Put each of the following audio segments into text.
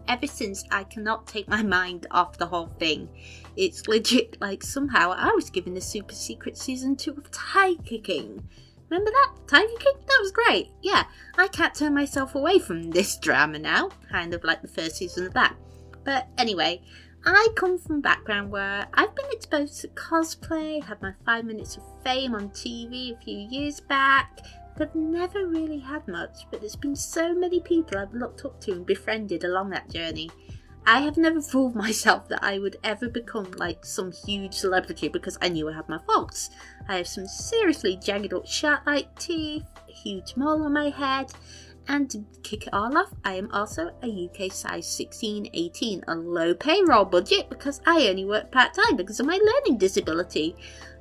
Ever since, I cannot take my mind off the whole thing. It's legit like somehow I was given a super secret season 2 of Tiger King. Remember that? Tiger King? That was great. Yeah, I can't turn myself away from this drama now. Kind of like the first season of that. But anyway, I come from a background where I've been exposed to cosplay, had my 5 minutes of fame on TV a few years back. I've never really had much, but there's been so many people I've looked up to and befriended along that journey. I have never fooled myself that I would ever become like some huge celebrity because I knew I had my faults. I have some seriously jagged up shark-like teeth, a huge mole on my head, and to kick it all off, I am also a UK size 16-18, a low payroll budget because I only work part-time because of my learning disability.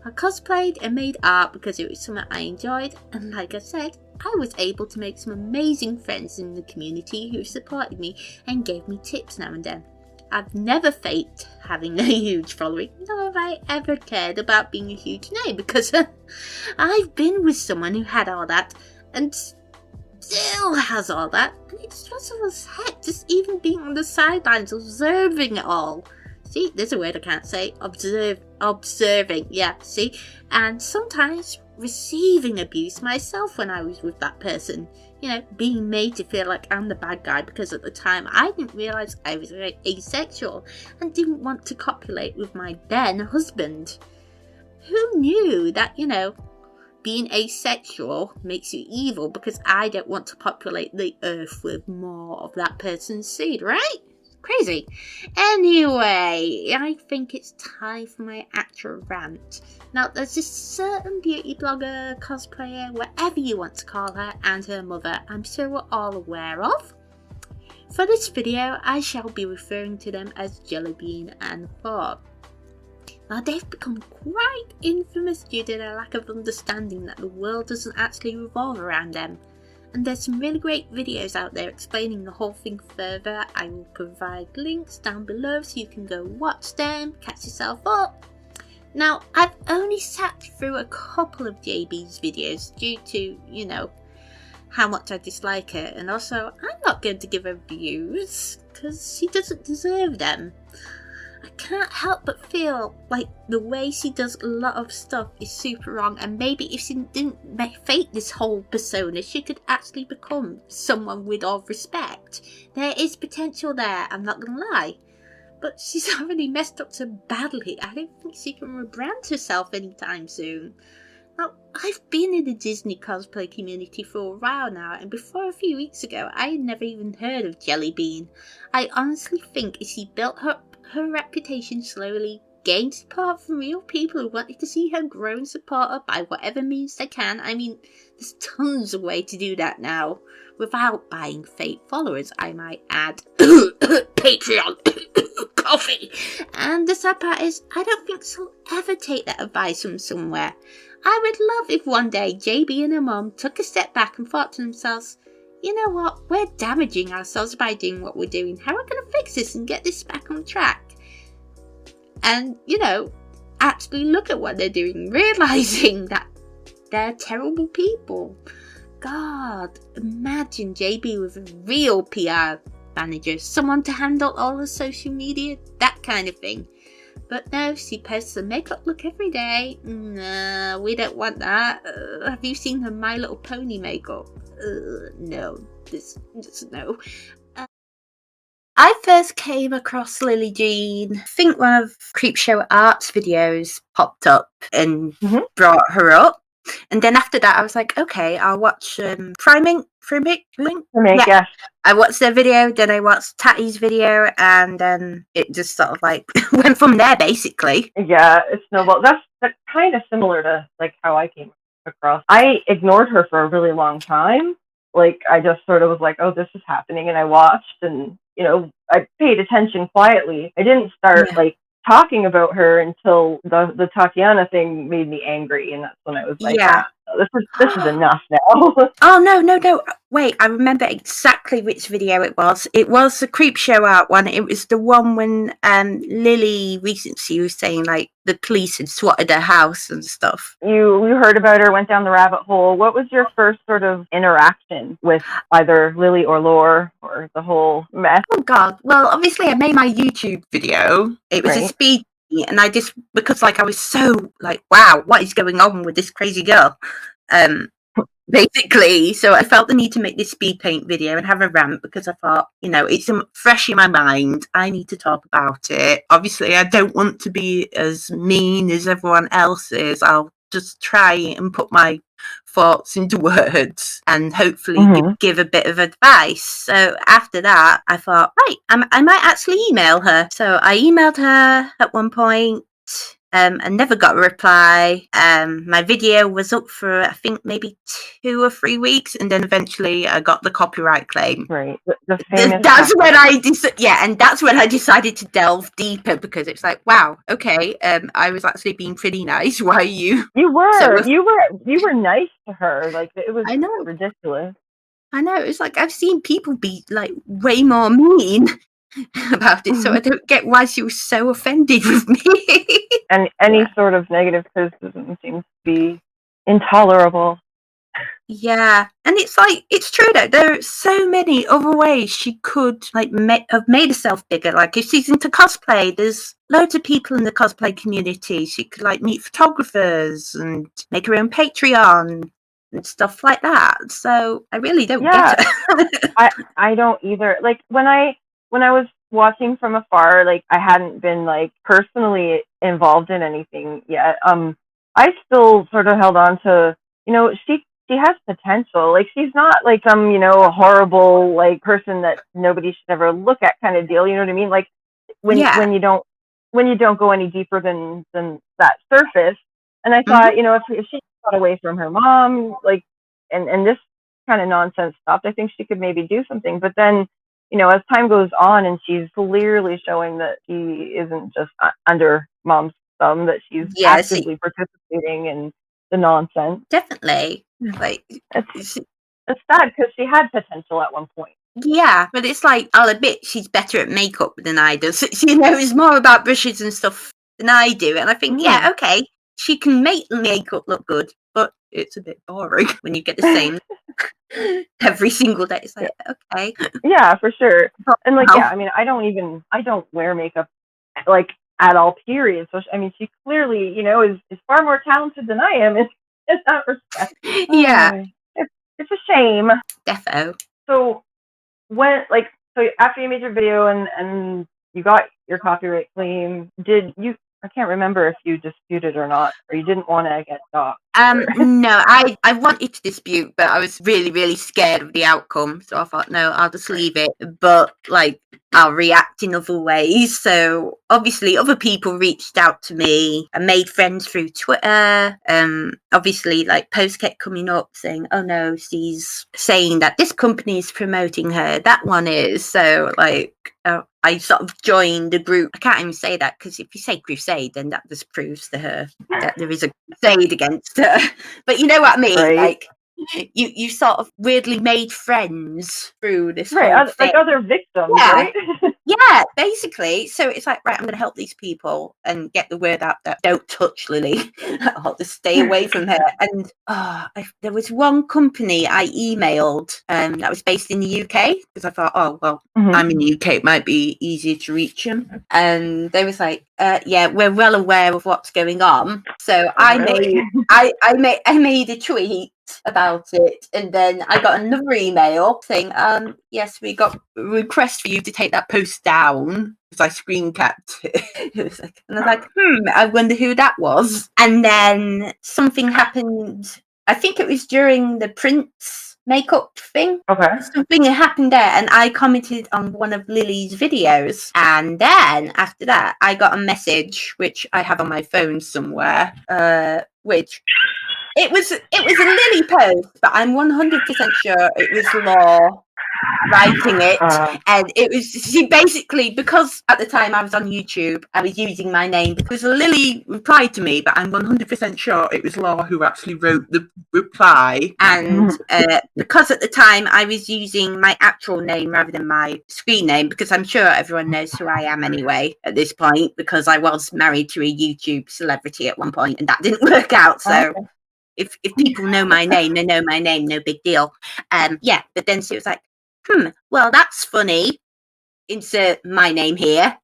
I cosplayed and made art because it was something I enjoyed, and like I said, I was able to make some amazing friends in the community who supported me and gave me tips now and then. I've never faked having a huge following, nor have I ever cared about being a huge name because I've been with someone who had all that and still has all that, and it's stressful as heck just even being on the sidelines observing it all. See, there's a word I can't say. Observing, yeah, see? And sometimes receiving abuse myself when I was with that person. You know, being made to feel like I'm the bad guy because at the time I didn't realise I was asexual and didn't want to copulate with my then husband. Who knew that, you know, being asexual makes you evil because I don't want to populate the earth with more of that person's seed, right? Crazy. Anyway, I think it's time for my actual rant. Now, there's this certain beauty blogger, cosplayer, whatever you want to call her, and her mother I'm sure we're all aware of. For this video, I shall be referring to them as Lillee Jean and Laur. Now, they've become quite infamous due to their lack of understanding that the world doesn't actually revolve around them. And there's some really great videos out there explaining the whole thing further. I will provide links down below so you can go watch them, catch yourself up. Now, I've only sat through a couple of JB's videos due to, you know, how much I dislike her. And also, I'm not going to give her views because she doesn't deserve them. I can't help but feel like the way she does a lot of stuff is super wrong, and maybe if she didn't fake this whole persona, she could actually become someone with all respect. There is potential there, I'm not gonna lie. But she's already messed up so badly, I don't think she can rebrand herself anytime soon. Now, I've been in the Disney cosplay community for a while now, and before a few weeks ago, I had never even heard of Lillee Jean. I honestly think she built her reputation slowly, gained support from real people who wanted to see her grow and support her by whatever means they can. I mean, there's tons of ways to do that now, without buying fake followers, I might add. Patreon coffee. And the sad part is, I don't think she'll ever take that advice from somewhere. I would love if one day JB and her mum took a step back and thought to themselves, you know what, we're damaging ourselves by doing what we're doing. How are we going to fix this and get this back on track? And, you know, actually look at what they're doing, realising that they're terrible people. God, imagine JB with a real PR manager, someone to handle all the social media, that kind of thing. But no, she posts a makeup look every day. Nah, we don't want that. Have you seen her My Little Pony makeup? No, just no. I first came across Lillee Jean, I think one of Creepshow Art's videos popped up and brought her up. And then after that, I was like, okay, I'll watch Priming. Yeah. I watched their video, then I watched Tatty's video, and then it just sort of like went from there, basically. Yeah, it's snowballed. That's kind of similar to like how I came across. I ignored her for a really long time. Like, I just sort of was like, oh, this is happening, and I watched, and I paid attention quietly. I didn't start like talking about her until the Tatiana thing made me angry, and that's when I was like, this is enough now. Oh, no. Wait, I remember exactly which video it was. It was the Creep Show Out one. It was the one when Lillee Recency was saying, like, the police had swatted her house and stuff. You heard about her, went down the rabbit hole. What was your first sort of interaction with either Lillee or Laur or the whole mess? Oh, God. Well, obviously, I made my YouTube video. It was a speed, and I just, because, like, I was so, like, wow, what is going on with this crazy girl? Basically, so I felt the need to make this speed paint video and have a rant because I thought, it's fresh in my mind. I need to talk about it. Obviously, I don't want to be as mean as everyone else is. I'll just try and put my thoughts into words and hopefully give a bit of advice. So after that, I thought, right, I might actually email her. So I emailed her at one point. I never got a reply. My video was up for, I think, maybe 2 or 3 weeks, and then eventually I got the copyright claim. Right. The famous that's when and that's when I decided to delve deeper, because it's like, wow, okay, I was actually being pretty nice. Why are you? You were. You were nice to her. Like, it was ridiculous. I know. It's like I've seen people be like way more mean about it, so I don't get why she was so offended with me. And any sort of negative criticism seems to be intolerable. Yeah, and it's like, it's true though, there are so many other ways she could like have made herself bigger. Like, if she's into cosplay, there's loads of people in the cosplay community. She could like meet photographers and make her own Patreon and stuff like that. So I really don't get it. I don't either. Like, when I was watching from afar, like, I hadn't been like personally involved in anything yet. I still sort of held on to, she has potential. Like, she's not like some, horrible like person that nobody should ever look at kind of deal. You know what I mean? Like, when you don't go any deeper than that surface. And I thought, if she got away from her mom, like, and this kind of nonsense stopped, I think she could maybe do something. But then, as time goes on and she's clearly showing that she isn't just under mom's thumb, that she's actively participating in the nonsense. Definitely. Like, it's sad because she had potential at one point. Yeah, but it's like, I'll admit she's better at makeup than I do. So, she knows more about brushes and stuff than I do. And I think, okay, she can make makeup look good, but it's a bit boring when you get the same every single day. It's like, okay. Yeah, for sure. And like, I mean, I don't wear makeup like at all, period. So, I mean, she clearly, is far more talented than I am in that respect. Yeah. It's a shame. Defo. So after you made your video and you got your copyright claim, I can't remember if you disputed or not, or you didn't want to get doxxed. No, I wanted to dispute, but I was really, really scared of the outcome. So I thought, no, I'll just leave it. But like, I'll react in other ways. So obviously other people reached out to me. I made friends through Twitter. Obviously, like, posts kept coming up saying, oh no, she's saying that this company is promoting her, that one is. So like, I sort of joined a group. I can't even say that, because if you say crusade, then that just proves to her that there is a crusade against her. But you know what I mean? Right. Like, you sort of weirdly made friends through this whole thing. Like other victims, right? Yeah, basically. So it's like, right, I'm going to help these people and get the word out that don't touch Lillee. I'll just stay away from her. And there was one company I emailed that was based in the UK, because I thought, oh, well, I'm in the UK, it might be easier to reach them. And they was like, yeah, we're well aware of what's going on. So I made a tweet about it, and then I got another email saying, yes, we got a request for you to take that post down, because I screen capped it. It was like, and I was like, I wonder who that was. And then something happened, I think it was during the Prince makeup thing. Okay. Something happened there, and I commented on one of Lillee's videos, and then after that I got a message, which I have on my phone somewhere, which it was a Lillee post, but I'm 100% sure it was Laur writing it, and it was she basically, because at the time I was on YouTube, I was using my name because Lillee replied to me, but I'm 100% sure it was Laur who actually wrote the reply, and because at the time I was using my actual name rather than my screen name, because I'm sure everyone knows who I am anyway at this point, because I was married to a YouTube celebrity at one point and that didn't work out, so if people know my name, they know my name, no big deal. Yeah, but then she was like, well, that's funny. Insert my name here.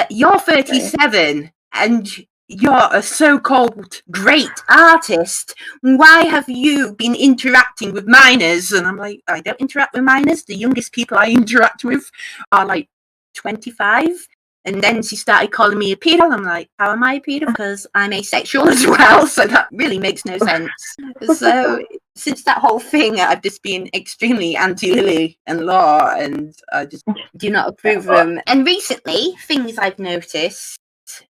You're 37 and you're a so-called great artist. Why have you been interacting with minors? And I'm like, I don't interact with minors. The youngest people I interact with are like 25. And then she started calling me a pedo. I'm like, how am I a pedo? Because I'm asexual as well. So that really makes no sense. So since that whole thing, I've just been extremely anti-Lillee and Laur, and I just do not approve of them. And recently, things I've noticed,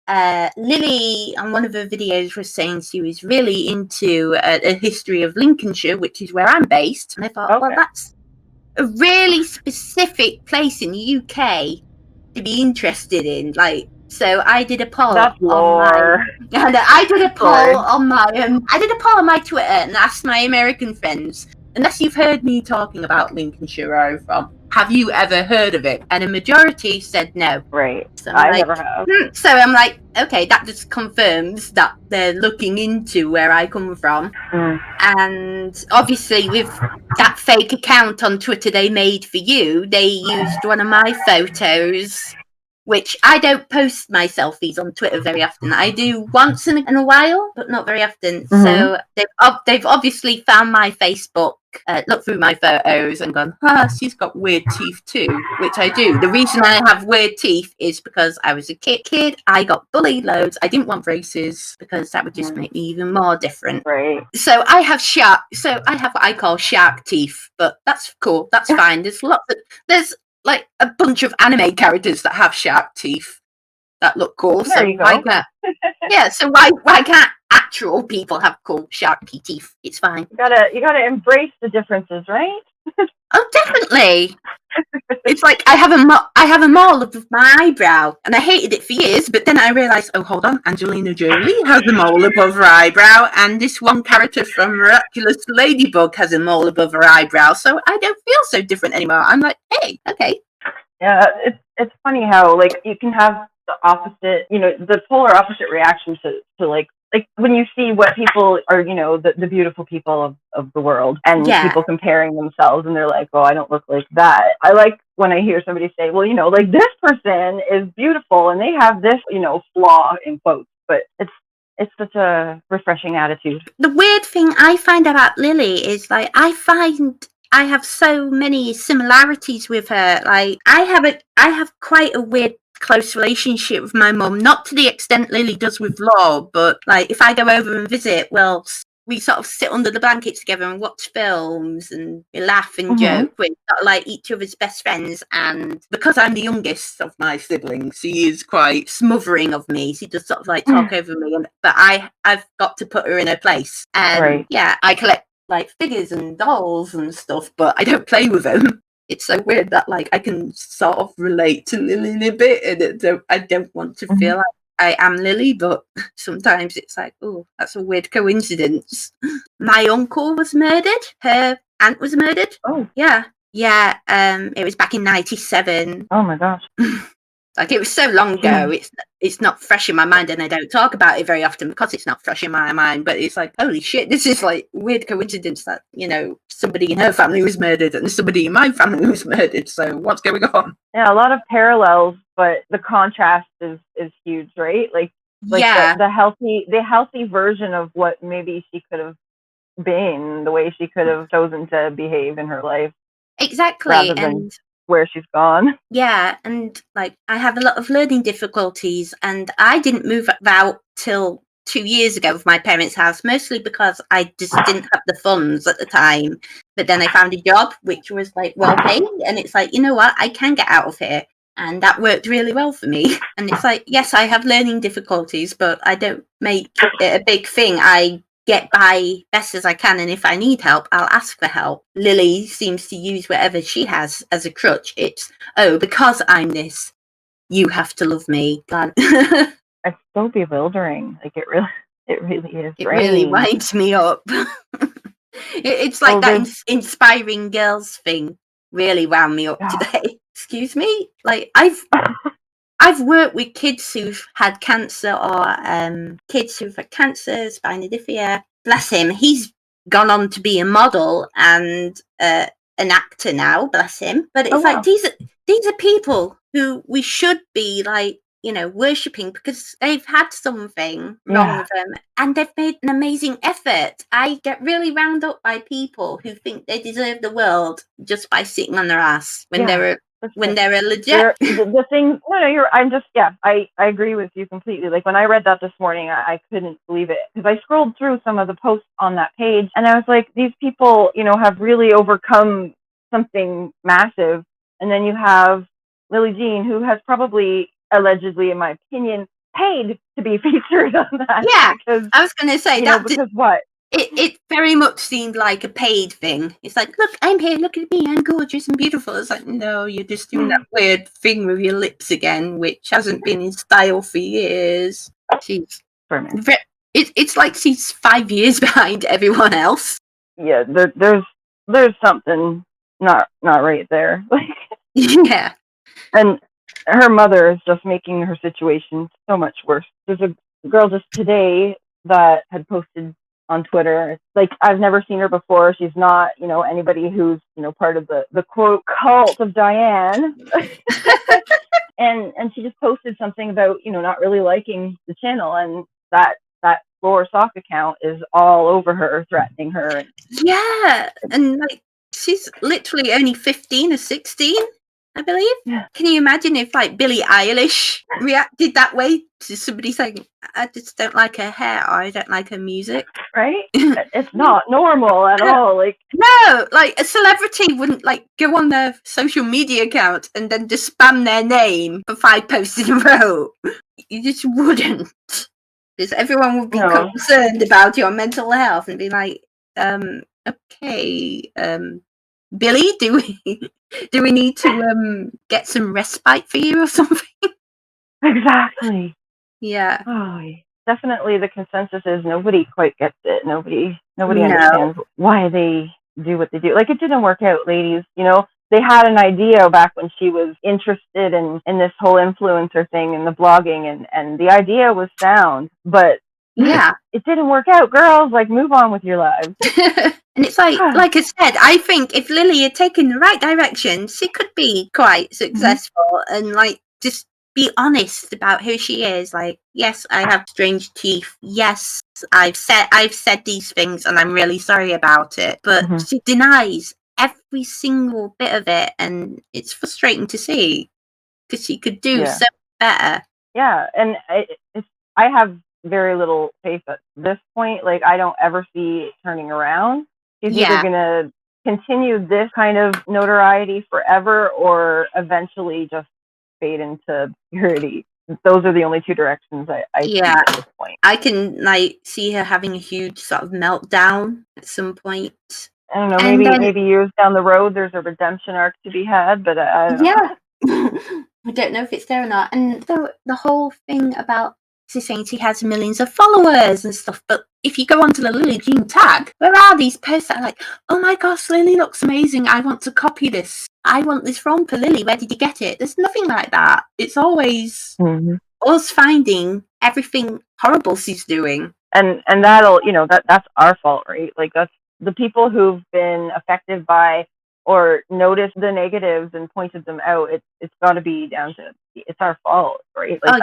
Lillee on one of her videos was saying she was really into a history of Lincolnshire, which is where I'm based. And I thought, well, that's a really specific place in the UK to be interested in. Like, so I did a poll on my Twitter and asked my American friends, unless you've heard me talking about Lincolnshire where I'm from, have you ever heard of it? And a majority said no. Right. So I never have. So I'm like, okay, that just confirms that they're looking into where I come from. And obviously with that fake account on Twitter they made for you, they used one of my photos, which I don't post my selfies on Twitter very often. I do once in a while, but not very often. So they've obviously found my Facebook, looked through my photos and gone, she's got weird teeth too, which I do. The reason I have weird teeth is because I was a kid. I got bullied loads. I didn't want braces because that would just make me even more different. Right. So I have what I call shark teeth, but that's cool. That's fine. There's like a bunch of anime characters that have shark teeth that look cool. There you go. So why can't actual people have cool shark teeth? It's fine. You gotta embrace the differences, right? Oh, definitely. It's like I have a mole above my eyebrow, and I hated it for years. But then I realised, oh, hold on, Angelina Jolie has a mole above her eyebrow, and this one character from Miraculous Ladybug has a mole above her eyebrow. So I don't feel so different anymore. I'm like, hey, okay. Yeah, it's funny how like you can have the opposite, the polar opposite reaction to like when you see what people are, the beautiful people of the world, and people comparing themselves, and they're like, oh, I don't look like that. I like when I hear somebody say, well, like this person is beautiful and they have this, flaw in quotes, but it's such a refreshing attitude. The weird thing I find about Lillee is like, I find I have so many similarities with her. Like I have quite a weird close relationship with my mum, not to the extent Lillee does with Laur, but like if I go over and visit, well, we sort of sit under the blankets together and watch films and we laugh and joke. We're sort of like each other's best friends, and because I'm the youngest of my siblings, she is quite smothering of me. She just sort of like talk over me, but I've got to put her in her place. And I collect like figures and dolls and stuff, but I don't play with them. It's so weird that like I can sort of relate to Lillee a bit, and I don't want to feel like I am Lillee, but sometimes it's like, oh, that's a weird coincidence. My uncle was murdered. Her aunt was murdered. Oh, yeah. It was back in '97. Oh my gosh. Like, it was so long ago, it's not fresh in my mind, and I don't talk about it very often because it's not fresh in my mind, but it's like, holy shit, this is like weird coincidence that, somebody in her family was murdered and somebody in my family was murdered, so what's going on? Yeah, a lot of parallels, but the contrast is huge, right? Like the healthy version of what maybe she could have been, the way she could have chosen to behave in her life. Exactly, and where she's gone. Yeah, and like I have a lot of learning difficulties, and I didn't move out till 2 years ago with my parents' house, mostly because I just didn't have the funds at the time. But then I found a job which was like well paid, and it's like, you know what, I can get out of here, and that worked really well for me. And it's like, yes, I have learning difficulties, but I don't make it a big thing. I get by best as I can, and if I need help, I'll ask for help. Lillee seems to use whatever she has as a crutch. It's, oh, because I'm this, you have to love me. It's so bewildering. Like it really is. It really draining. winds me up. It's like that inspiring girls thing really wound me up today. Excuse me? Like I've worked with kids who've had cancer, or kids who've had cancer, spina bifida. Bless him. He's gone on to be a model and an actor now. Bless him. But it's like these are people who we should be like, you know, worshipping because they've had something wrong with them and they've made an amazing effort. I get really wound up by people who think they deserve the world just by sitting on their ass when they're legit. The thing, I agree with you completely. Like when I read that this morning, I couldn't believe it because I scrolled through some of the posts on that page and I was like, these people, you know, have really overcome something massive. And then you have Lillee Jean, who has probably, allegedly, in my opinion, paid to be featured on that. Yeah, because, I was going to say that. Because what? It very much seemed like a paid thing. It's like, look, I'm here, look at me, I'm gorgeous and beautiful. It's like, no, you're just doing that weird thing with your lips again, which hasn't been in style for years. It's like she's 5 years behind everyone else. Yeah, there's something not right there. Yeah. And her mother is just making her situation so much worse. There's a girl just today that had posted on Twitter, like, I've never seen her before. She's not, you know, anybody who's, you know, part of the quote cult of Diane. and she just posted something about, you know, not really liking the channel, and that Laur sock account is all over her, threatening her. Yeah, and like she's literally only 15 or 16. I believe. Yeah. Can you imagine if like Billie Eilish reacted that way to somebody saying, I just don't like her hair or I don't like her music? Right? It's not normal at all. Like, no, like a celebrity wouldn't like go on their social media account and then just spam their name for 5 posts in a row. You just wouldn't. Because everyone would be concerned about your mental health and be like, okay, Billy, do we need to get some respite for you or something? Exactly. Yeah. Oh, definitely the consensus is nobody quite gets it. Nobody understands why they do what they do. Like, it didn't work out, ladies. You know, they had an idea back when she was interested in this whole influencer thing and the blogging, and the idea was sound, but yeah, it didn't work out. Girls, like, move on with your lives. And it's like I said, I think if Lillee had taken the right direction, she could be quite successful and like just be honest about who she is. Like, yes, I have strange teeth. Yes, I've said these things and I'm really sorry about it. But she denies every single bit of it, and it's frustrating to see because she could do so better. Yeah, and I have very little faith at this point. Like, I don't ever see it turning around. She's either going to continue this kind of notoriety forever or eventually just fade into obscurity. Those are the only 2 directions I see at this point. I can like see her having a huge sort of meltdown at some point. I don't know, maybe years down the road there's a redemption arc to be had, but I don't know. I don't know if it's there or not. And the whole thing about she's saying she has millions of followers and stuff, but if you go onto the Lillee Jean tag, where are these posts that are like, oh my gosh, Lillee looks amazing, I want to copy this, I want this from for Lillee, where did you get it? There's nothing like that. It's always us finding everything horrible she's doing. And that'll, you know, that's our fault, right? Like, that's the people who've been affected by or noticed the negatives and pointed them out. It's got to be down to, it's our fault, right? Like,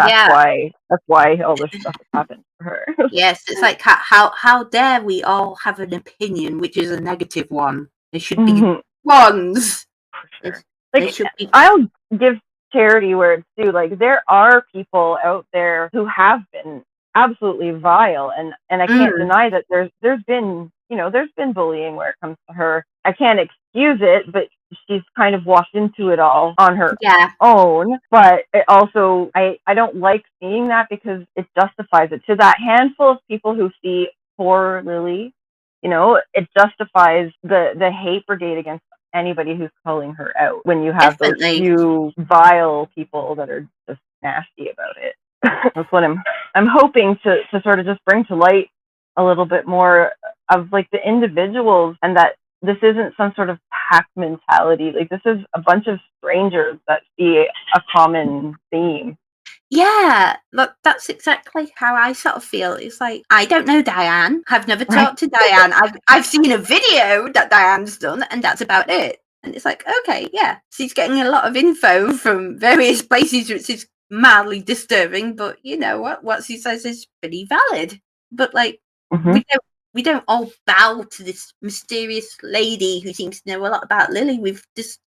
that's why all this stuff has happened to her. Yes, it's like how dare we all have an opinion which is a negative one? There should be ones. Sure. Like, I'll give charity where it's due. Like, there are people out there who have been absolutely vile, and I can't deny that there's been, you know, there's been bullying where it comes to her. I can't excuse it, but she's kind of walked into it all on her own. But it also, I don't like seeing that because it justifies it. To that handful of people who see for Lillee. You know, it justifies the hate brigade against anybody who's calling her out when you have those Definitely. few vile people that are just nasty about it. That's what I'm hoping to sort of just bring to light a little bit more of like the individuals, and that this isn't some sort of pack mentality. Like, this is a bunch of strangers that see a common theme. Yeah, look, that's exactly how I sort of feel. It's like, I don't know Diane. I've never talked to Diane. I've seen a video that Diane's done, and that's about it. And it's like, okay, yeah, she's getting a lot of info from various places, which is mildly disturbing. But you know what she says is pretty valid. But like, we don't all bow to this mysterious lady who seems to know a lot about Lillee. We've just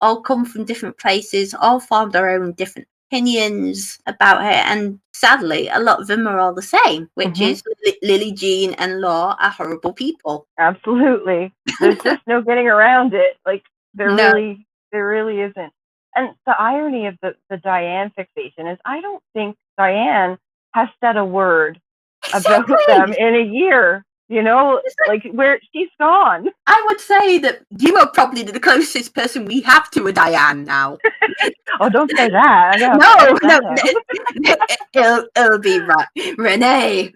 all come from different places, all formed our own different opinions about her, and sadly a lot of them are all the same, which is Lillee Jean and Laur are horrible people. Absolutely. There's just no getting around it. Like, there really isn't. And the irony of the Diane fixation is, I don't think Diane has said a word about them in a year. You know, like, where she's gone. I would say that you are probably the closest person we have to a Diane now. Oh, don't say that. No. It'll be Renee.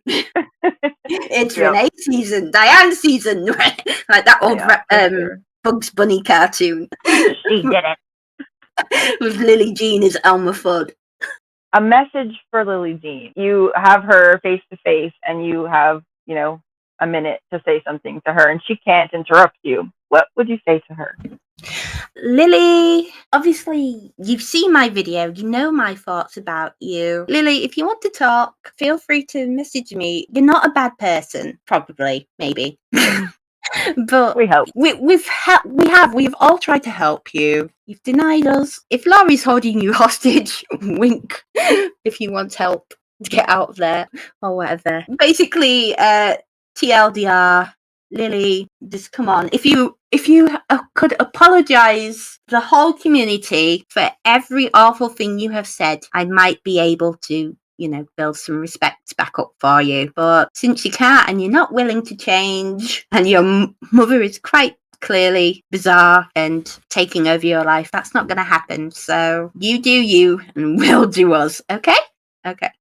It's Renee season, Diane season, like that old Bugs Bunny cartoon. She did it. With Lillee Jean as Elmer Fudd. A message for Lillee Jean. You have her face to face, and you have, you know, a minute to say something to her, and she can't interrupt you. What would you say to her? Lillee, obviously you've seen my video, you know my thoughts about you. Lillee, if you want to talk, feel free to message me. You're not a bad person, probably, maybe. But we hope. We've all tried to help you. You've denied us. If Laurie's holding you hostage, wink, if you want help to get out of there or whatever. Basically, TLDR, Lillee, just come on. If you could apologize to the whole community for every awful thing you have said, I might be able to, you know, build some respect back up for you. But since you can't, and you're not willing to change, and your mother is quite clearly bizarre and taking over your life, that's not going to happen. So you do you, and we'll do us. Okay? Okay.